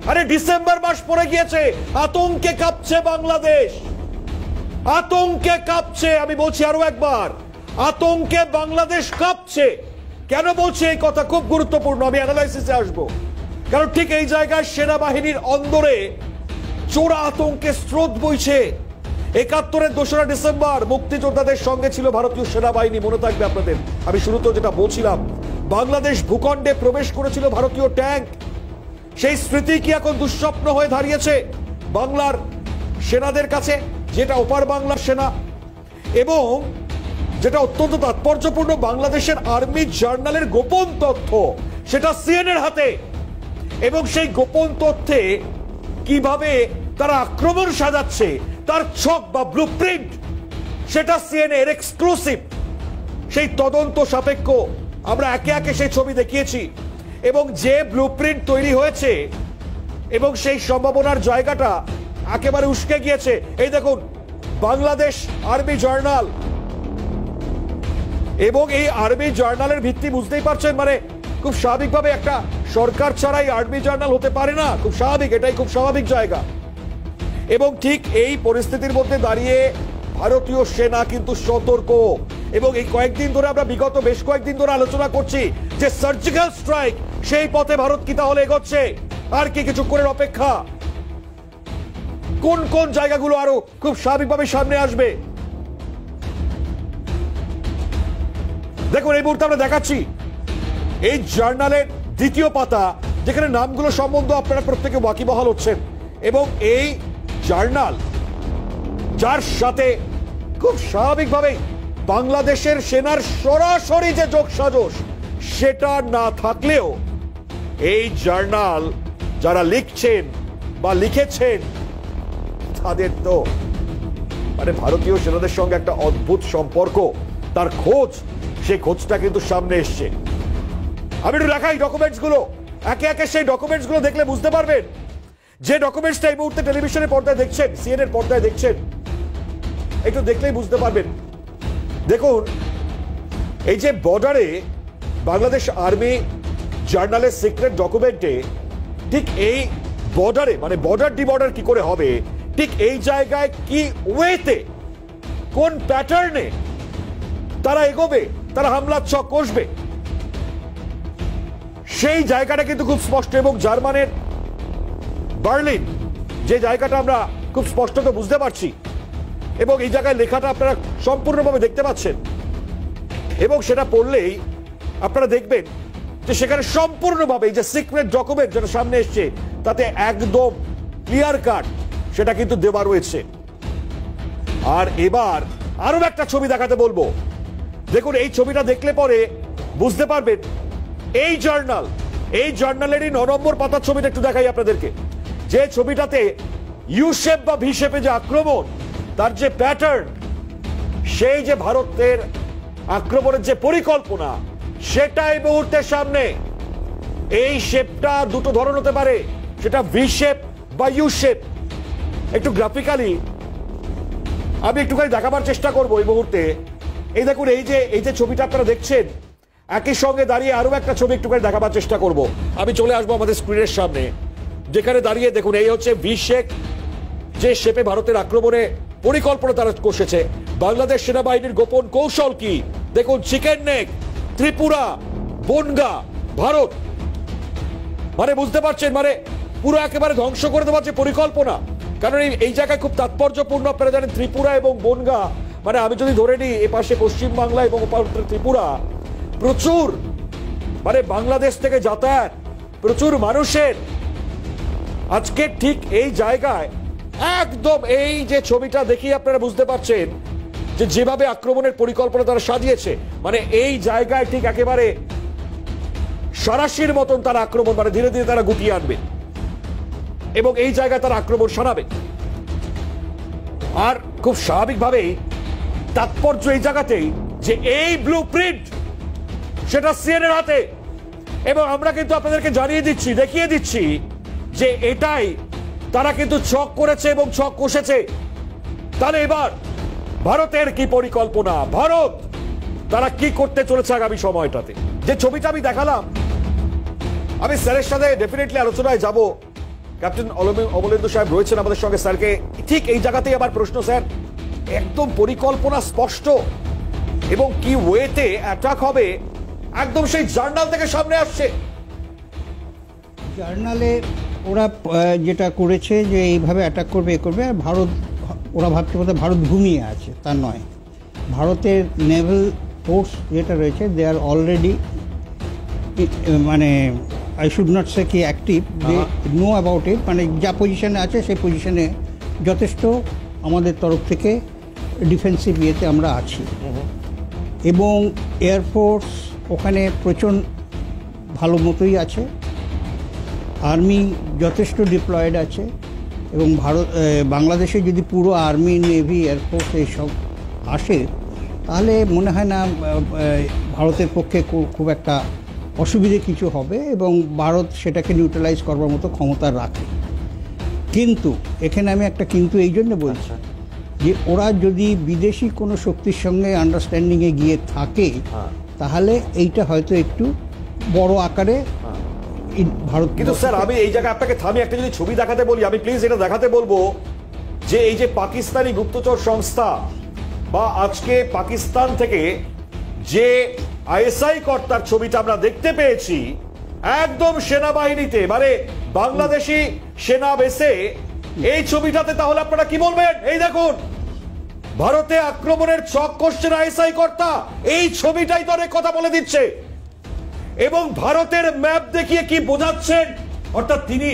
আরে ডিসেম্বর মাস পড়ে গিয়েছে, আতঙ্কে কাঁপছে বাংলাদেশ, আতঙ্কে কাঁপছে। আমি বলছি আরো একবার, আতঙ্কে বাংলাদেশ কাঁপছে। কেন বলছি এই কথা? খুব গুরুত্বপূর্ণ, আমি অ্যানালাইসিসে আসবো। কারণ ঠিক এই জায়গায় সেনাবাহিনীর অন্দরে চোরা আতঙ্কের স্রোত বইছে। ৭১-এর ২রা ডিসেম্বর মুক্তিযোদ্ধাদের সঙ্গে ছিল ভারতীয় সেনাবাহিনী, মনে থাকবে আপনাদের। আমি শুরুতে যেটা বলছিলাম, বাংলাদেশ ভূখণ্ডে প্রবেশ করেছিল ভারতীয় ট্যাঙ্ক। সেই স্মৃতি কি এখন দুঃস্বপ্ন হয়ে দাঁড়িয়েছে বাংলার সেনাদের কাছে, যেটা ওপার বাংলার সেনা? এবং যেটা অত্যন্ত তাৎপর্যপূর্ণ, বাংলাদেশের আর্মি জার্নালের গোপন তথ্য, সেটা সিএনএর হাতে। এবং সেই গোপন তথ্যে কিভাবে তারা আক্রমণ সাজাচ্ছে তার ছক বা ব্লুপ্রিন্ট, সেটা সিএনএর এক্সক্লুসিভ। সেই তদন্ত সাপেক্ষ আমরা একে একে সেই ছবি দেখিয়েছি। এবং যে ব্লুপ্রিন্ট তৈরি হয়েছে এবং সেই সম্ভাবনার জায়গাটা একেবারে উস্কে গিয়েছে। এই দেখুন, বাংলাদেশ আর্মি জার্নাল। এবং এই আর্মি জার্নালের ভিত্তি বুঝতেই পারছেন, মানে খুব স্বাভাবিকভাবে একটা সরকার ছাড়াই আর্মি জার্নাল হতে পারে না, খুব স্বাভাবিক, এটাই খুব স্বাভাবিক জায়গা। এবং ঠিক এই পরিস্থিতির মধ্যে দাঁড়িয়ে ভারতীয় সেনা কিন্তু সতর্ক। এবং এই কয়েকদিন ধরে আমরা বিগত বেশ কয়েকদিন ধরে আলোচনা করছি যে সার্জিক্যাল স্ট্রাইক, সেই পথে ভারত কি তাহলে এগোচ্ছে? আর কি কিছুক্ষণের অপেক্ষা? কোন কোন জায়গাগুলো আরো খুব স্বাভাবিকভাবে সামনে আসবে? দেখুন, এই মুহূর্তে আমরা দেখাচ্ছি এই জার্নালের দ্বিতীয় পাতা, যেখানে নামগুলো সম্বন্ধে আপনারা প্রত্যেকে ওয়াকিবহাল হচ্ছেন। এবং এই জার্নাল, যার সাথে খুব স্বাভাবিকভাবেই বাংলাদেশের সেনার সরাসরি যে যোগসাজশ, সেটা না থাকলেও এই জার্নাল যারা লিখছেন বা লিখেছেন, তাদের তো মানে ভারতীয় সেনাদের সঙ্গে একটা অদ্ভুত সম্পর্ক, তার খোঁজ, সেই খোঁজটা কিন্তু সামনে এসছে। আমি একটু দেখাই ডকুমেন্টস গুলো, একে একে সেই ডকুমেন্টস গুলো দেখলে বুঝতে পারবেন। যে ডকুমেন্টসটা এই মুহূর্তে টেলিভিশনের পর্দায় দেখছেন, সিএনএন পর্দায় দেখছেন, একটু দেখলেই বুঝতে পারবেন। দেখুন, এই যে বর্ডারে বাংলাদেশ আর্মি জার্নালের সিক্রেট ডকুমেন্টে ঠিক এই বর্ডারে, মানে বর্ডার ডি বর্ডার কি করে হবে, ঠিক এই জায়গায় কি ওয়েতে, কোন প্যাটার্নে তারা এগোবে, তারা হামলার ছক কষবে, সেই জায়গাটা কিন্তু খুব স্পষ্ট। এবং জার্মানের বার্লিন, যে জায়গাটা আমরা খুব স্পষ্টত বুঝতে পারছি, এবং এই জায়গায় লেখাটা আপনারা সম্পূর্ণভাবে দেখতে পাচ্ছেন। এবং সেটা পড়লেই আপনারা দেখবেন যে সেখানে সম্পূর্ণভাবে এই যে সিক্রেট ডকুমেন্ট যেটা সামনে এসছে, তাতে একদম ক্লিয়ার কাট সেটা কিন্তু দেওয়া রয়েছে। আর এবার আরো একটা ছবি দেখাতে বলবো। দেখুন, এই ছবিটা দেখলে পরে বুঝতে পারবেন এই জার্নাল, এই জার্নালেরই ৯ নম্বর পাতার ছবিটা একটু দেখাই আপনাদেরকে। যে ছবিটাতে ইউ শেপ বা ভি শেপে যে আক্রমণ, তার যে প্যাটার্ন, সেই যে ভারতের আক্রমণের যে পরিকল্পনা, সেটা এই মুহূর্তের সামনে। এই শেপটা দুটো ধরন হতে পারে, সেটা ভি শেপ বা ইউ শেপ। একটু গ্রাফিক্যালি আমি একটুখানি দেখাবার চেষ্টা করবো এই মুহূর্তে। এই দেখুন, এই যে ছবিটা আপনারা দেখছেন, একই সঙ্গে দাঁড়িয়ে আরো একটা ছবি একটুখানি দেখাবার চেষ্টা করব। আমি চলে আসবো আমাদের স্ক্রিনের সামনে, যেখানে দাঁড়িয়ে দেখুন, এই হচ্ছে ভি শেপ, যে শেপে ভারতের আক্রমণে পরিকল্পনা তারা কষেছে। বাংলাদেশ সেনাবাহিনীর গোপন কৌশল কি দেখুন, চিকেন নেক, ত্রিপুরা, বনগা, ভারত, মানে বুঝতে পারছেন, মানে পুরো একেবারে ধ্বংস করে দেওয়ার যে পরিকল্পনা। কারণ এই জায়গায় খুব তাৎপর্যপূর্ণ, আপনারা জানেন ত্রিপুরা এবং বনগা, মানে আমি যদি ধরে নিই এ পাশে পশ্চিমবাংলা এবং ত্রিপুরা, প্রচুর মানে বাংলাদেশ থেকে যাতায়াত প্রচুর মানুষের। আজকে ঠিক এই জায়গায় একদম এই যে ছবিটা দেখি আপনারা বুঝতে পারছেন যে যেভাবে আক্রমণের পরিকল্পনা তারা সাজিয়েছে, মানে এই জায়গায় ঠিক একেবারে সারাশির মতন তারা আক্রমণ, মানে ধীরে ধীরে তারা গুটিয়ে আনবে এবং এই জায়গায় তারা আক্রমণ সানাবে। আর খুব স্বাভাবিকভাবেই তাৎপর্য এই জায়গাতেই যে এই ব্লু প্রিন্ট, সেটা সিএনএর হাতে। এবং আমরা কিন্তু আপনাদেরকে জানিয়ে দিচ্ছি, দেখিয়ে দিচ্ছি যে এটাই তারা কিন্তু ছক করেছে এবং ছক কষেছে। তাহলে এবার ভারতের কি পরিকল্পনা, ভারত তারা কি করতে চলেছে আগামী সময়টাতে? যে ছবিটা আমি দেখালাম, আমি স্যারের সাথে ডেফিনেটলি আলোচনায় যাব, ক্যাপ্টেন অমলেন্দু সাহেব রয়েছেন আমাদের সঙ্গে। স্যারকে ঠিক এই জায়গাতেই আবার প্রশ্ন স্যার, একদম পরিকল্পনা স্পষ্ট এবং কি ওয়েতে অ্যাটাক হবে একদম সেই জার্নাল থেকে সামনে আসছে। জার্নালে ওরা যেটা করেছে যে এইভাবে অ্যাটাক করবে আর ভারত, ওরা ভাবছে বোধহয় ভারত ঘুমিয়ে আছে, তা নয়। ভারতের নেভাল ফোর্স যেটা রয়েছে দে আর অলরেডি, মানে আই শুড নট সে কি active, they know about it, মানে যা পজিশনে আছে সেই পজিশনে যথেষ্ট আমাদের তরফ থেকে ডিফেন্সিভ ইয়েতে আমরা আছি। এবং এয়ারফোর্স ওখানে প্রচণ্ড ভালো মতোই আছে, আর্মি যথেষ্ট ডিপ্লয়েড আছে, এবং বাংলাদেশে যদি পুরো আর্মি, নেভি, এয়ারফোর্স এইসব আসে তাহলে মনে হয় না ভারতের পক্ষে খুব একটা অসুবিধে কিছু হবে, এবং ভারত সেটাকে নিউট্রালাইজ করবার মতো ক্ষমতা রাখে। কিন্তু এখানে আমি একটা কিন্তু এই জন্য বলছি যে ওরা যদি বিদেশি কোনো শক্তির সঙ্গে আন্ডারস্ট্যান্ডিংয়ে গিয়ে থাকে তাহলে এইটা হয়তো একটু বড় আকারে ভারত। কিন্তু স্যার আমি এই জায়গায় আপনাকে থামি একটা যদি ছবি দেখাতে বলি, আমি প্লিজ এটা দেখাতে বলবো যে এই যে পাকিস্তানি গুপ্তচর সংস্থা বা আজকে পাকিস্তান থেকে যে আইএসআই কর্তার ছবিটা আমরা দেখতে পেয়েছি একদম সেনাবাহিনীতে, মানে বাংলাদেশি সেনা বেসে, এই ছবিটাতে তাহলে আপনারা কি বলবেন? এই দেখুন, ভারতে আক্রমণের ছক করছেন আইএসআই কর্তা, এই ছবিটাই তো অনেক কথা বলে দিচ্ছে। এবং ভারতের ম্যাপ দেখিয়ে কি বোঝাচ্ছেন, অর্থাৎ তিনি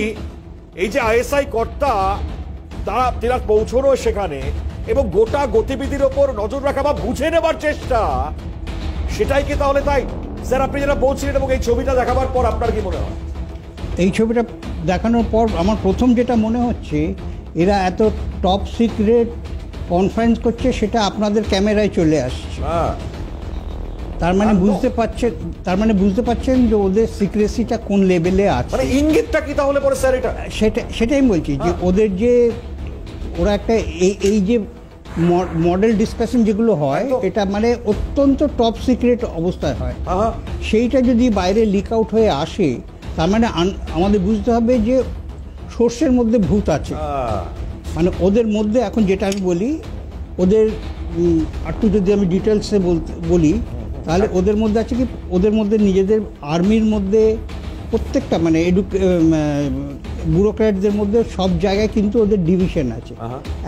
এই যে আইএসআই কর্তা তারা পৌঁছানো সেখানে এবং গোটা গতিবিধির ওপর নজর রাখা বা বুঝে নেবার চেষ্টা, সেটাই কি তাহলে তাই? স্যার আপনি যেটা বলছিলেন এবং এই ছবিটা দেখাবার পর আপনার কি মনে হয়? এই ছবিটা দেখানোর পর আমার প্রথম যেটা মনে হচ্ছে, এরা এত টপ সিক্রেট কনফারেন্স করছে সেটা আপনাদের ক্যামেরায় চলে আসছে। তার মানে বুঝতে পারছেন যে ওদের সিক্রেসিটা কোন লেভেলে আছে। মানে ইঙ্গিতটা কি তাহলে পরে স্যার এটা? সেটাই আমি বলছি যে ওদের যে ওরা একটা এই যে মডেল ডিসকাশন যেগুলো হয় এটা মানে অত্যন্ত টপ সিক্রেট অবস্থায় হয়। সেইটা যদি বাইরে লিক আউট হয়ে আসে তার মানে আমাদের বুঝতে হবে যে সোর্সের মধ্যে ভূত আছে। মানে ওদের মধ্যে এখন যেটা আমি বলি, ওদের একটু যদি আমি ডিটেলসে বলি তাহলে ওদের মধ্যে আছে কি, ওদের মধ্যে নিজেদের আর্মির মধ্যে প্রত্যেকটা মানে ব্যুরোক্র্যাটদের মধ্যে সব জায়গায় কিন্তু ওদের ডিভিশন আছে।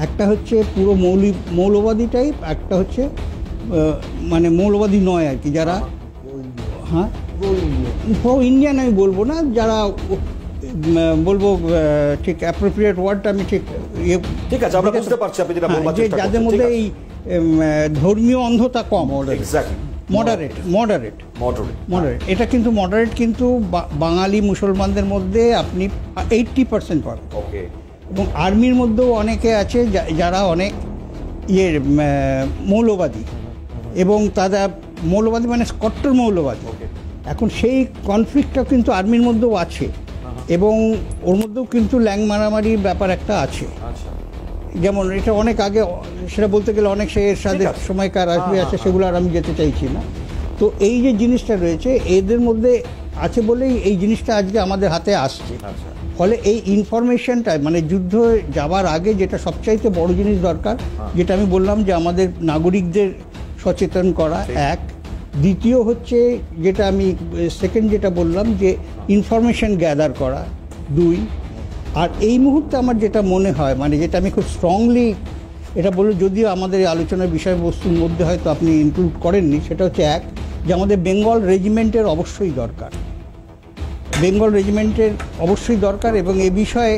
একটা হচ্ছে পুরো মৌলবাদী টাইপ, একটা হচ্ছে মানে মৌলবাদী নয় আর কি, যারা প্রো ইন্ডিয়ান আমি বলবো না, যারা বলবো ঠিক অ্যাপ্রোপ্রিয়েট ওয়ার্ডটা আমি ঠিক আছে আমরা বুঝতে পারছি আপনি যেটা বলতে চাচ্ছেন, যাদের মধ্যে এই ধর্মীয় অন্ধতা কম, মডারেট। এটা কিন্তু মডারেট, কিন্তু বাঙালি মুসলমানদের মধ্যে আপনি 80% পাবেন। এবং আর্মির মধ্যেও অনেকে আছে যারা অনেক মৌলবাদী, এবং তারা মৌলবাদী মানে কট্টর মৌলবাদী। এখন সেই কনফ্লিক্টটা কিন্তু আর্মির মধ্যেও আছে, এবং ওর মধ্যেও কিন্তু ল্যাং মারামারির ব্যাপার একটা আছে। যেমন এটা অনেক আগে, সেটা বলতে গেলে অনেক সে এর সাথে সময়কার আসবে আছে, সেগুলো আর আমি যেতে চাইছি না। তো এই যে জিনিসটা রয়েছে এদের মধ্যে আছে বলেই এই জিনিসটা আজকে আমাদের হাতে আসছে। ফলে এই ইনফরমেশনটা মানে যুদ্ধ যাবার আগে যেটা সবচাইতে বড় জিনিস দরকার, যেটা আমি বললাম যে আমাদের নাগরিকদের সচেতন করা এক, দ্বিতীয় হচ্ছে যেটা আমি সেকেন্ড যেটা বললাম যে ইনফরমেশন গ্যাদার করা দুই, আর এই মুহূর্তে আমার যেটা মনে হয় মানে যেটা আমি খুব স্ট্রংলি এটা বলব, যদিও আমাদের এই আলোচনার বিষয়বস্তুর মধ্যে হয়তো আপনি ইনক্লুড করেননি, সেটা হচ্ছে এক যে আমাদের বেঙ্গল রেজিমেন্টের অবশ্যই দরকার, বেঙ্গল রেজিমেন্টের অবশ্যই দরকার। এবং এ বিষয়ে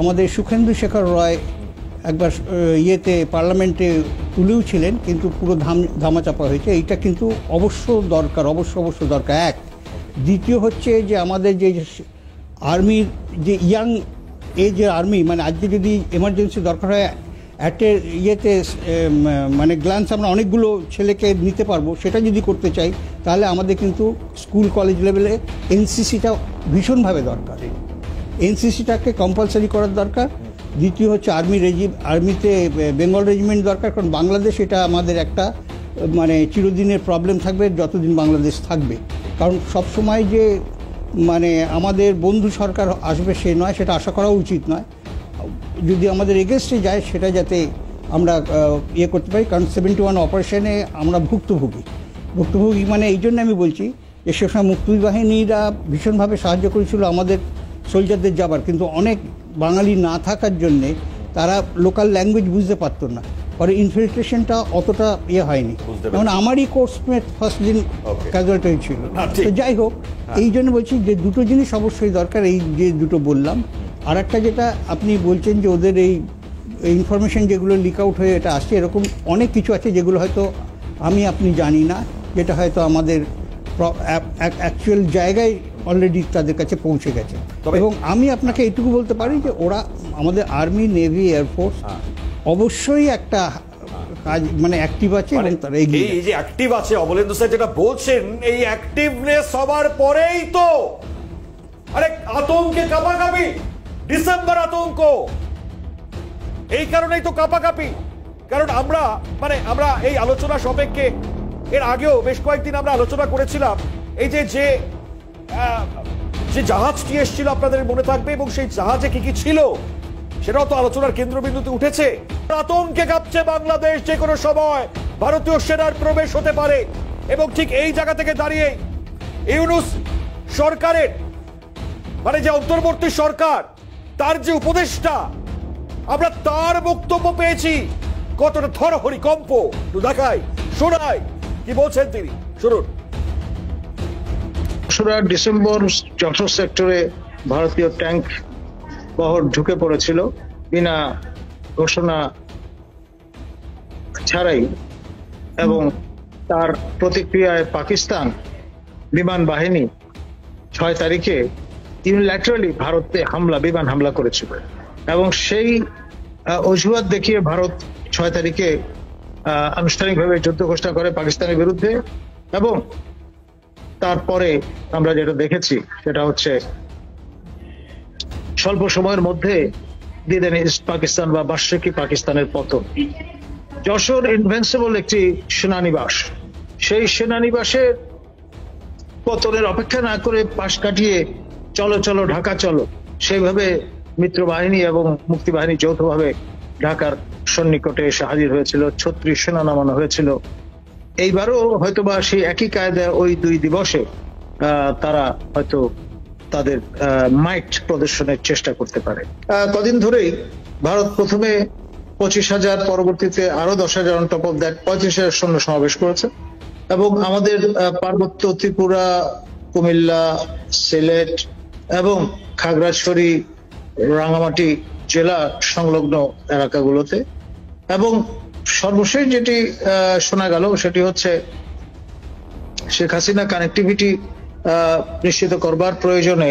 আমাদের সুখেন্দু শেখর রয় একবার পার্লামেন্টে তুলেও ছিলেন, কিন্তু পুরো ধামাচাপা হয়েছে। এইটা কিন্তু অবশ্য দরকার, অবশ্য দরকার এক। দ্বিতীয় হচ্ছে যে আমাদের যে আর্মির যে ইয়াং এজের আর্মি, মানে আজকে যদি এমার্জেন্সি দরকার হয় মানে গ্ল্যান্স আমরা অনেকগুলো ছেলেকে নিতে পারবো, সেটা যদি করতে চাই তাহলে আমাদের কিন্তু স্কুল কলেজ লেভেলে এনসিসিটা ভীষণভাবে দরকার, এনসিসিটাকে কম্পালসারি করার দরকার। দ্বিতীয় হচ্ছে আর্মিতে বেঙ্গল রেজিমেন্ট দরকার, কারণ বাংলাদেশ এটা আমাদের একটা মানে চিরদিনের প্রবলেম থাকবে যতদিন বাংলাদেশ থাকবে। কারণ সবসময় যে মানে আমাদের বন্ধু সরকার আসবে সে নয়, সেটা আশা করা উচিত নয়। যদি আমাদের এগেনস্টে যায় সেটা যাতে আমরা ইয়ে করতে পারি, কারণ 71 অপারেশনে আমরা ভুক্তভোগী মানে এই জন্য আমি বলছি যে সে সময় মুক্তি বাহিনীরা ভীষণভাবে সাহায্য করেছিল আমাদের সোলজারদের যাবার, কিন্তু অনেক বাঙালি না থাকার জন্যে তারা লোকাল ল্যাঙ্গুয়েজ বুঝতে পারতো না, পরে ইনফিল্ট্রেশনটা অতটা ইয়ে হয়নি। যেমন আমারই কোর্সমেট ফার্স্ট দিন ক্যাজুয়ালিটি হয়েছিল। তো যাই হোক, এই জন্য বলছি যে দুটো জিনিস অবশ্যই দরকার, এই যে দুটো বললাম। আর একটা যেটা আপনি বলছেন যে ওদের এই ইনফরমেশন যেগুলো লিক আউট হয়ে এটা আসছে, এরকম অনেক কিছু আছে যেগুলো হয়তো আপনি জানি না, যেটা হয়তো আমাদের অ্যাকচুয়াল জায়গায় অলরেডি তাদের কাছে পৌঁছে গেছে। এবং আমি আপনাকে এইটুকু বলতে পারি যে ওরা আমাদের আর্মি, নেভি, এয়ারফোর্স অবশ্যই একটা কাজ মানে অ্যাক্টিভ আছে এবং তারা এগিয়ে এই যে অ্যাক্টিভ আছে অমলেন্দু স্যার যেটা বলছেন, এই অ্যাক্টিভনেস সবার পরেই তো আরে আতঙ্কে কাঁপাকাঁপি, ডিসেম্বর আতঙ্ক, এই কারণেই তো কাঁপাকাঁপি। কারণ আমরা এই আলোচনা সাপেক্ষে এর আগেও বেশ কয়েকদিন আমরা আলোচনা করেছিলাম এই যে জাহাজটি এসেছিল আপনাদের মনে থাকবে, এবং সেই জাহাজে কি কি ছিল সেটাও তো আলোচনার কেন্দ্রবিন্দুতে উঠেছে। আতঙ্কে কাঁপছে বাংলাদেশ, যে কোনো সময় ভারতীয় সেনার প্রবেশ হতে পারে। এবং ঠিক এই জায়গা থেকে দাঁড়িয়ে ইউনূস সরকারের মানে যে অন্তর্বর্তী সরকার, তার যে উপদেষ্টা, আমরা তার বক্তব্য পেয়েছি কতটা থরহরি কম্প। দেখাই শোনাই কি বলছেন তিনি, শুনুন। ২রা ডিসেম্বর যশোর সেক্টরে ভারতীয় ট্যাঙ্ক বহর ঢুকে পড়েছিল বিনা ঘোষণা ছাড়াই, এবং তার প্রতিক্রিয়ায় পাকিস্তান বিমান বাহিনী ৬ তারিখে ইউনিল্যাটারালি ভারতে বিমান হামলা করেছিল। এবং সেই অজুহাত দেখিয়ে ভারত ৬ তারিখে আনুষ্ঠানিকভাবে যুদ্ধ ঘোষণা করে পাকিস্তানের বিরুদ্ধে। এবং তারপরে আমরা যেটা দেখেছি সেটা হচ্ছে স্বল্প সময়ের মধ্যে দিদেন ইস্ট পাকিস্তান বা বার্ষিকী পাকিস্তানের পতন। যশোর ইনভেন্সিবল একটি সেনানিবাস, সেই সেনানিবাসের পতনের অপেক্ষা না করে পাশ কাটিয়ে চলো চলো ঢাকা চলো, সেইভাবে মিত্র বাহিনী এবং মুক্তি বাহিনী যৌথভাবে ঢাকার সন্নিকটে এসে হাজির হয়েছিল, ৩৬ সেনা নামানো হয়েছিল। এইবারও হয়তোবা সেই একই কায়দায় ওই 2 দিবসে তারা হয়তো তাদের মাইট প্রদর্শনের চেষ্টা করতে পারে। কদিন ধরেই ভারত প্রথমে 25,000, পরবর্তীতে আরো 10,000 অন টপ অফ দ্যাট 35,000 সৈন্য সমাবেশ করেছে। এবং আমাদের পার্বত্য ত্রিপুরা, কুমিল্লা, সিলেট এবং খাগড়াছড়ি, রাঙ্গামাটি জেলা সংলগ্ন এলাকাগুলোতে। এবং সর্বশেষ যেটি শোনা গেল সেটি হচ্ছে শেখ হাসিনা কানেক্টিভিটি নিশ্চিত করবার প্রয়োজনে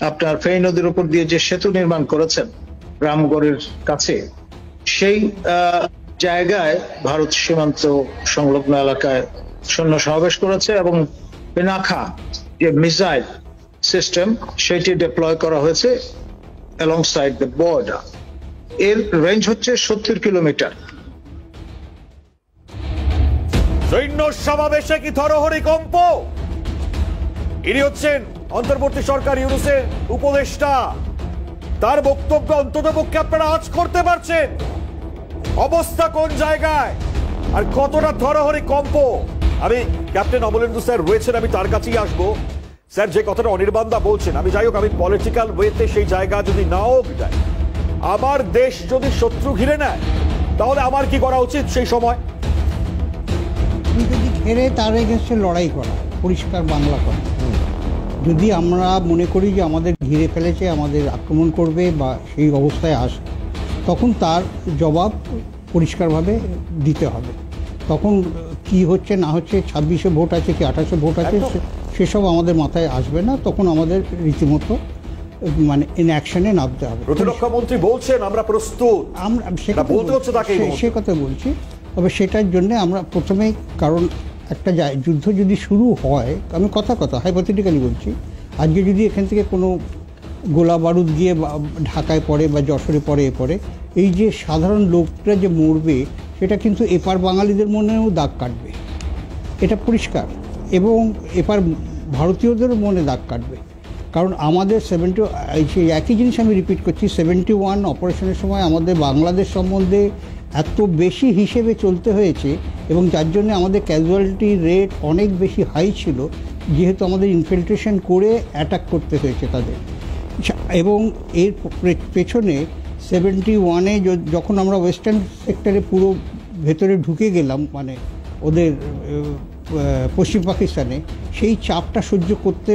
আপনার ফেনী নদীর উপর দিয়ে যে সেতু নির্মাণ করেছেন রামগড়ের কাছে, সেই জায়গায় ভারত সীমান্ত সংলগ্ন এলাকায় সৈন্য সমাবেশ করেছে। এবং পেনাখা যে মিসাইল সিস্টেম সেটি ডিপ্লয় করা হয়েছে অ্যালংসাইড দ্য বর্ডার। এর রেঞ্জ হচ্ছে 70 কিলোমিটার। সৈন্য সমাবেশে কি থরহরি কম্প? ইনি হচ্ছেন অন্তর্বর্তী সরকার ইউনূসের উপদেষ্টা, তার বক্তব্য অন্ততপক্ষে আপনারা আজ করতে পারছেন অবস্থা কোন জায়গায় আর কতটা থরহরি কম্প। আমি ক্যাপ্টেন অমলেন্দু স্যার রয়েছেন, আমি তার কাছেই আসবো। স্যার, যে কথাটা অনির্বাণদা বলছেন, আমি যাই হোক, আমি পলিটিক্যাল ওয়েতে সেই জায়গা যদি নাও যায়, আমার দেশ যদি শত্রু ঘিরে নেয় তাহলে আমার কি করা উচিত সেই সময়? যদি ঘেরে তার এগেন্সে লড়াই করা, পরিষ্কার বাংলা করা। যদি আমরা মনে করি যে আমাদের ঘিরে ফেলেছে, আমাদের আক্রমণ করবে বা সেই অবস্থায় আসে, তখন তার জবাব পরিষ্কারভাবে দিতে হবে। তখন কি হচ্ছে না হচ্ছে, 26-এ ভোট আছে কি 28-এ ভোট আছে, সেসব আমাদের মাথায় আসবে না। তখন আমাদের রীতিমতো মানে ইন অ্যাকশনে নামতে হবে। প্রতিরক্ষা মন্ত্রী বলছেন আমরা প্রস্তুত, আমরা সে কথা বলছি। তবে সেটার জন্য আমরা প্রথমেই, কারণ একটা যুদ্ধ যদি শুরু হয়, আমি কথা হাইপোথেটিক্যালি বলছি, আজকে যদি এখান থেকে কোনো গোলা বারুদ গিয়ে ঢাকায় পড়ে বা যশোরে পড়ে, এই যে সাধারণ লোকরা যে মরবে, সেটা কিন্তু এপার বাঙালিদের মনেও দাগ কাটবে, এটা পরিষ্কার। এবং এপার ভারতীয়দেরও মনে দাগ কাটবে। কারণ আমাদের সেই একই জিনিস আমি রিপিট করছি, 71 অপারেশনের সময় আমাদের বাংলাদেশ সম্বন্ধে এত বেশি হিসেবে চলতে হয়েছে, এবং যার জন্য আমাদের ক্যাজুয়ালিটি রেট অনেক বেশি হাই ছিল, যেহেতু আমাদের ইনফিল্ট্রেশন করে অ্যাটাক করতে হয়েছে তাদের। এবং এর পেছনে 71-এ যখন আমরা ওয়েস্টার্ন সেক্টরে পুরো ভেতরে ঢুকে গেলাম, মানে ওদের পশ্চিম পাকিস্তানে, সেই চাপটা সহ্য করতে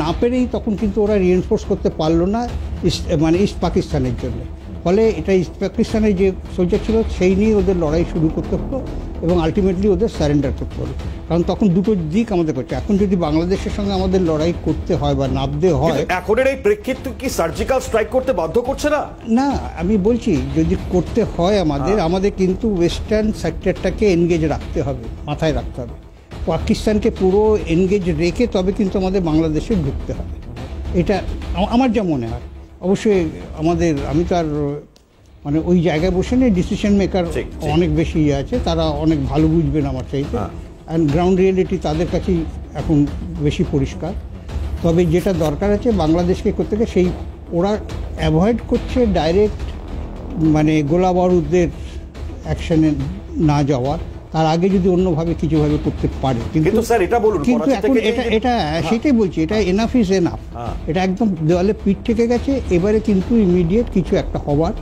না পেরেই তখন কিন্তু ওরা রিএনফোর্স করতে পারলো না ইস্ট পাকিস্তানের জন্য। ফলে এটা ইস্ট পাকিস্তানের যে সোলজার ছিল সেই নিয়ে ওদের লড়াই শুরু করতে হলো, এবং আলটিমেটলি ওদের সারেন্ডার করতে হলো। কারণ তখন দুটো দিক আমাদের করছে। এখন যদি বাংলাদেশের সঙ্গে আমাদের লড়াই করতে হয় বা নামতে হয়, এখনের এই প্রেক্ষিত কি সার্জিক্যাল স্ট্রাইক করতে বাধ্য করছে না? না, আমি বলছি যদি করতে হয় আমাদের কিন্তু ওয়েস্টার্ন সেক্টরটাকে এনগেজ রাখতে হবে, মাথায় রাখতে হবে। পাকিস্তানকে পুরো এনগেজ রেখে তবে কিন্তু আমাদের বাংলাদেশে ঢুকতে হবে। এটা আমার যা মনে হয়। অবশ্যই আমি তো আর মানে ওই জায়গায় বসে নেই, ডিসিশন মেকার অনেক বেশি আছে, তারা অনেক ভালো বুঝবেন আমার চাইতে, অ্যান্ড গ্রাউন্ড রিয়েলিটি তাদের কাছেই এখন বেশি পরিষ্কার। তবে যেটা দরকার আছে বাংলাদেশকে করতে গেলে, সেই ওরা অ্যাভয়েড করছে ডাইরেক্ট মানে গোলা বারুদের অ্যাকশনে না যাওয়ার, তার আগে যদি অন্যভাবে কিছুভাবে করতে পারে। কিন্তু স্যার এটা বলুন, কিন্তু এখন এটা সেটাই বলছি, এটা এনাফ ইজ এনাফ। এটা একদম দেওয়ালে পিঠ থেকে গেছে। এবারে কিন্তু ইমিডিয়েট কিছু একটা হওয়ার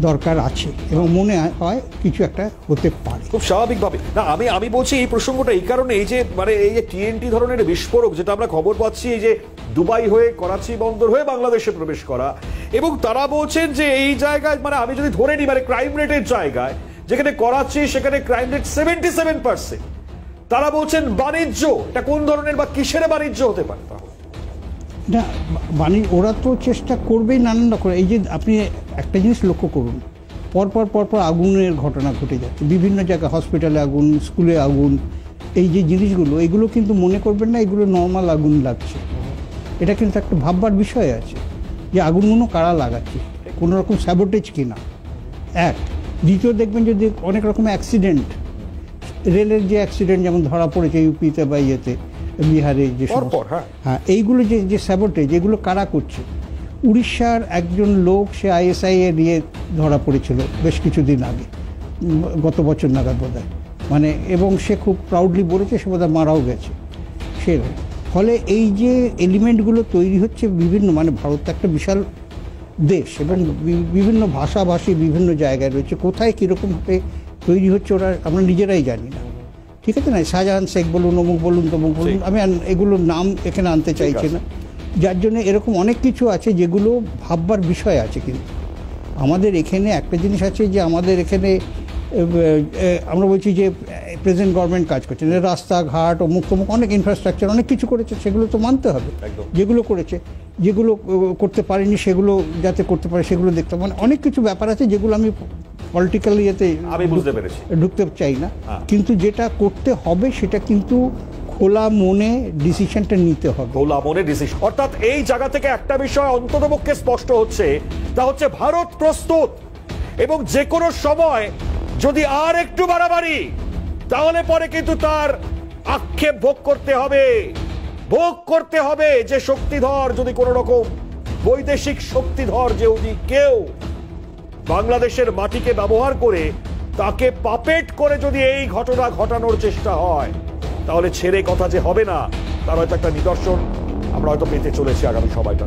দরকার আছে, এবং মনে হয় কিছু একটা হতে পারে খুব স্বাভাবিকভাবে। না, আমি বলছি এই প্রসঙ্গটা এই কারণে, এই যে মানে এই যে TNT ধরনের বিস্ফোরক যেটা আমরা খবর পাচ্ছি, এই যে দুবাই হয়ে করাচি বন্দর হয়ে বাংলাদেশে প্রবেশ করা, এবং তারা বলছেন যে এই জায়গায় মানে আমি যদি ধরে নিই মানে ক্রাইম রেটের জায়গায় যেখানে করাচি সেখানে ক্রাইম রেট 77%, তারা বলছেন বাণিজ্য, এটা কোন ধরনের বা কিসের বাণিজ্য হতে পারে? না, ওরা তো চেষ্টা করবেই নানান রকম। এই যে আপনি একটা জিনিস লক্ষ্য করুন, পরপর আগুনের ঘটনা ঘটে যাচ্ছে বিভিন্ন জায়গায়, হসপিটালে আগুন, স্কুলে আগুন। এই যে জিনিসগুলো, এগুলো কিন্তু মনে করবেন না এগুলো নর্মাল আগুন লাগছে। এটা কিন্তু একটা ভাববার বিষয় আছে যে আগুনগুলো কারা লাগাচ্ছে, কোনো রকম স্যাবোটেজ কিনা। এক, দ্বিতীয় দেখবেন যদি অনেক রকম অ্যাক্সিডেন্ট, রেলের যে অ্যাক্সিডেন্ট যেমন ধরা পড়েছে ইউপিতে বা ইয়েতে, বিহারে যে হ্যাঁ, এইগুলো যে স্যাবোটেজ, এগুলো কারা করছে? উড়িষ্যার একজন লোক, সে ISI এ নিয়ে ধরা পড়েছিল বেশ কিছুদিন আগে, গত বছর নাগাদ বোধহয়, মানে, এবং সে খুব প্রাউডলি বলেছে সে বোধহয় মারাও গেছে সে। ফলে এই যে এলিমেন্টগুলো তৈরি হচ্ছে বিভিন্ন, মানে ভারত একটা বিশাল দেশ, এবং বিভিন্ন ভাষাভাষী বিভিন্ন জায়গায় রয়েছে, কোথায় কীরকমভাবে তৈরি হচ্ছে ওরা আমরা নিজেরাই জানি না। ঠিক আছে না, শাহজাহান শেখ বলুন, অমুক বলুন, তমুক বলুন, আমি এগুলোর নাম এখানে আনতে চাইছি না, যার জন্য এরকম অনেক কিছু আছে যেগুলো ভাববার বিষয় আছে। কিন্তু আমাদের এখানে একটা জিনিস আছে যে আমাদের এখানে আমরা বলছি যে প্রেজেন্ট গভর্নমেন্ট কাজ করছে, রাস্তাঘাট অমুক তমুক অনেক ইনফ্রাস্ট্রাকচার অনেক কিছু করেছে, সেগুলো তো মানতে হবে। যেগুলো করেছে, যেগুলো করতে পারেনি সেগুলো যাতে করতে পারে সেগুলো দেখতে হবে। মানে অনেক কিছু ব্যাপার আছে যেগুলো আমি পলিটিক্যাল ইয়েতে আমি বুঝতে পেরেছি, ঢুকতে চাই না, কিন্তু যেটা করতে হবে সেটা কিন্তু খোলা মনে ডিসিশনটা নিতে হবে, খোলা মনে ডিসিশন। অর্থাৎ এই জায়গা থেকে একটা বিষয় অন্ততপক্ষে স্পষ্ট হচ্ছে, তা হচ্ছে ভারত প্রস্তুত, এবং যে কোনো সময় যদি আর একটু বাড়াবাড়ি, তাহলে পরে কিন্তু তার আক্ষেপ ভোগ করতে হবে যে শক্তিধর, যদি কোনো রকম বৈদেশিক শক্তিধর যদি কেউ বাংলাদেশের মাটিকে ব্যবহার করে তাকে পাপেট করে যদি এই ঘটনা ঘটানোর চেষ্টা হয়, তাহলে ছেড়ে কথা যে হবে না, তার হয়তো একটা নিদর্শন আমরা হয়তো পেতে চলেছি আগামী সময়টা।